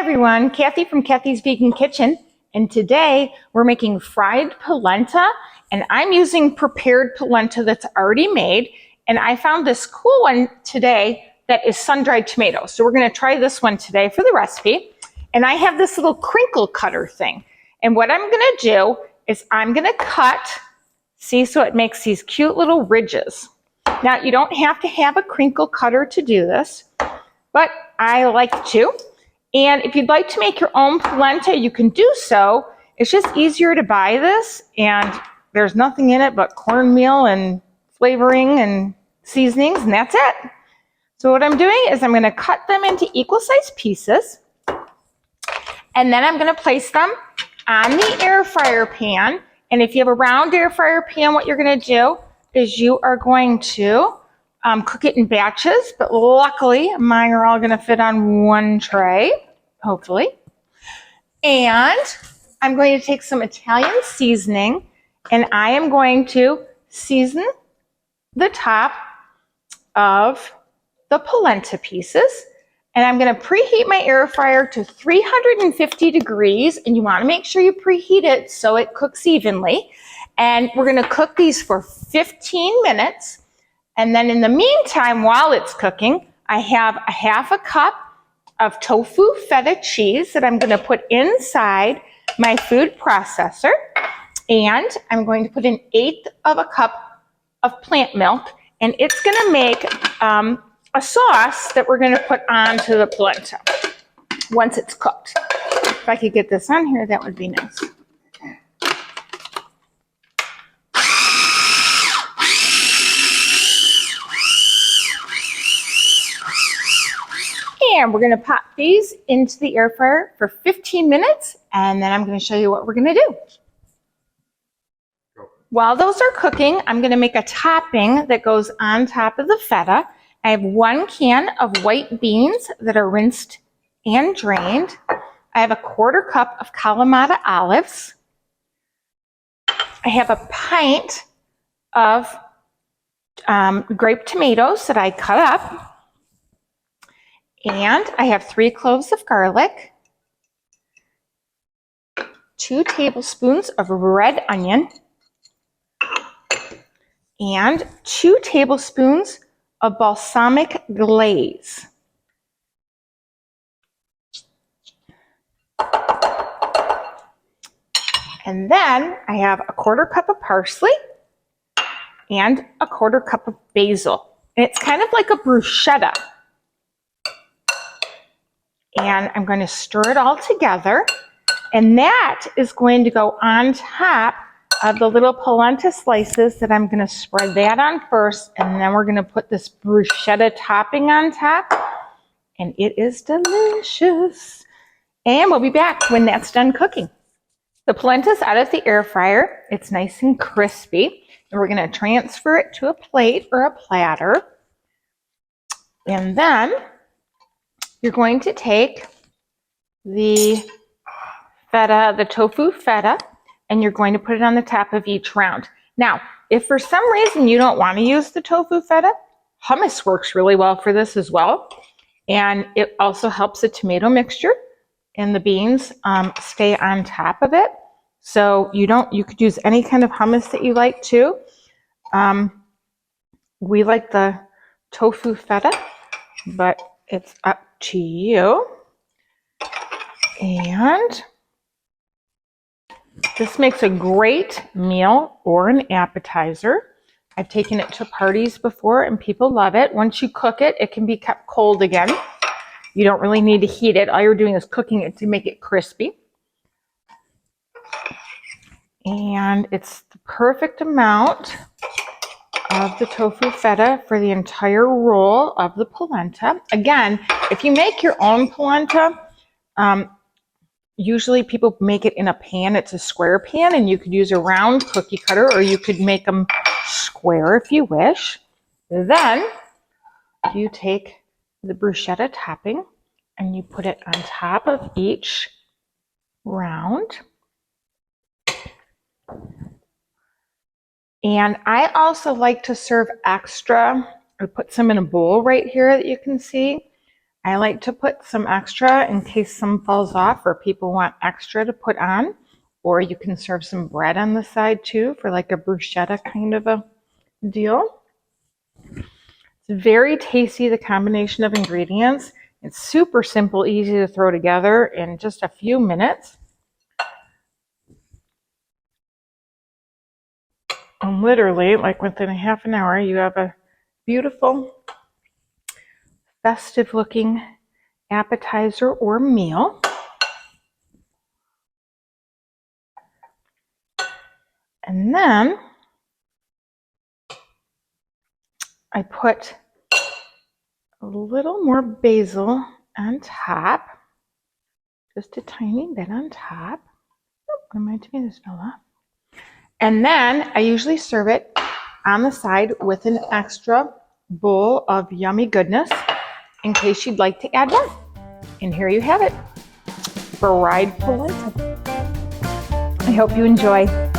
everyone, Kathy from Kathy's Vegan Kitchen, and today we're making fried polenta, and I'm using prepared polenta that's already made, and I found this cool one today that is sun-dried tomatoes. So we're going to try this one today for the recipe, and I have this little crinkle cutter thing, and what I'm going to do is I'm going to cut, see, so it makes these cute little ridges. Now, you don't have to have a crinkle cutter to do this, but I like to. And if you'd like to make your own polenta, you can do so. It's just easier to buy this, and there's nothing in it but cornmeal and flavoring and seasonings, and that's it. So what I'm doing is I'm going to cut them into equal-sized pieces, and then I'm going to place them on the air fryer pan. And if you have a round air fryer pan, what you're going to do is you are going to cook it in batches, but luckily mine are all going to fit on one tray, hopefully. And I'm going to take some Italian seasoning, and I am going to season the top of the polenta pieces. And I'm going to preheat my air fryer to 350 degrees, and you want to make sure you preheat it so it cooks evenly. And we're going to cook these for 15 minutes. And then in the meantime, while it's cooking, I have a half a cup of tofu feta cheese that I'm going to put inside my food processor. And I'm going to put 1/8 of a cup of plant milk. And it's going to make a sauce that we're going to put onto the polenta once it's cooked. If I could get this on here, that would be nice. And we're going to pop these into the air fryer for 15 minutes, and then I'm going to show you what we're going to do. While those are cooking, I'm going to make a topping that goes on top of the feta. I have 1 can of white beans that are rinsed and drained. I have a 1/4 cup of Kalamata olives. I have a pint of grape tomatoes that I cut up. And I have 3 cloves of garlic, 2 tablespoons of red onion, and 2 tablespoons of balsamic glaze. And then I have a 1/4 cup of parsley and a 1/4 cup of basil. And it's kind of like a bruschetta. And I'm going to stir it all together. And that is going to go on top of the little polenta slices that I'm going to spread that on first. And then we're going to put this bruschetta topping on top. And it is delicious. And we'll be back when that's done cooking. The polenta's out of the air fryer. It's nice and crispy. And we're going to transfer it to a plate or a platter. And then you're going to take the feta, the tofu feta, and you're going to put it on the top of each round. Now, if for some reason you don't want to use the tofu feta, hummus works really well for this as well. And it also helps the tomato mixture and the beans stay on top of it. So you could use any kind of hummus that you like too. We like the tofu feta, but it's up to you. And this makes a great meal or an appetizer. I've taken it to parties before and people love it. Once you cook it, it can be kept cold again. You don't really need to heat it. All you're doing is cooking it to make it crispy. And it's the perfect amount of the tofu feta for the entire roll of the polenta. Again, if you make your own polenta, usually people make it in a pan. It's a square pan, and you could use a round cookie cutter, or you could make them square if you wish. Then you take the bruschetta topping and you put it on top of each round. And I also like to serve extra. I put some in a bowl right here that you can see. I like to put some extra in case some falls off or people want extra to put on. Or you can serve some bread on the side too for like a bruschetta kind of a deal. It's very tasty, the combination of ingredients. It's super simple, easy to throw together in just a few minutes. And literally, like within a half an hour, you have a beautiful, festive looking appetizer or meal. And then I put a little more basil on top, just a tiny bit on top. Oh, what am I doing this, Bella? And then I usually serve it on the side with an extra bowl of yummy goodness in case you'd like to add more. And here you have it, fried polenta. I hope you enjoy.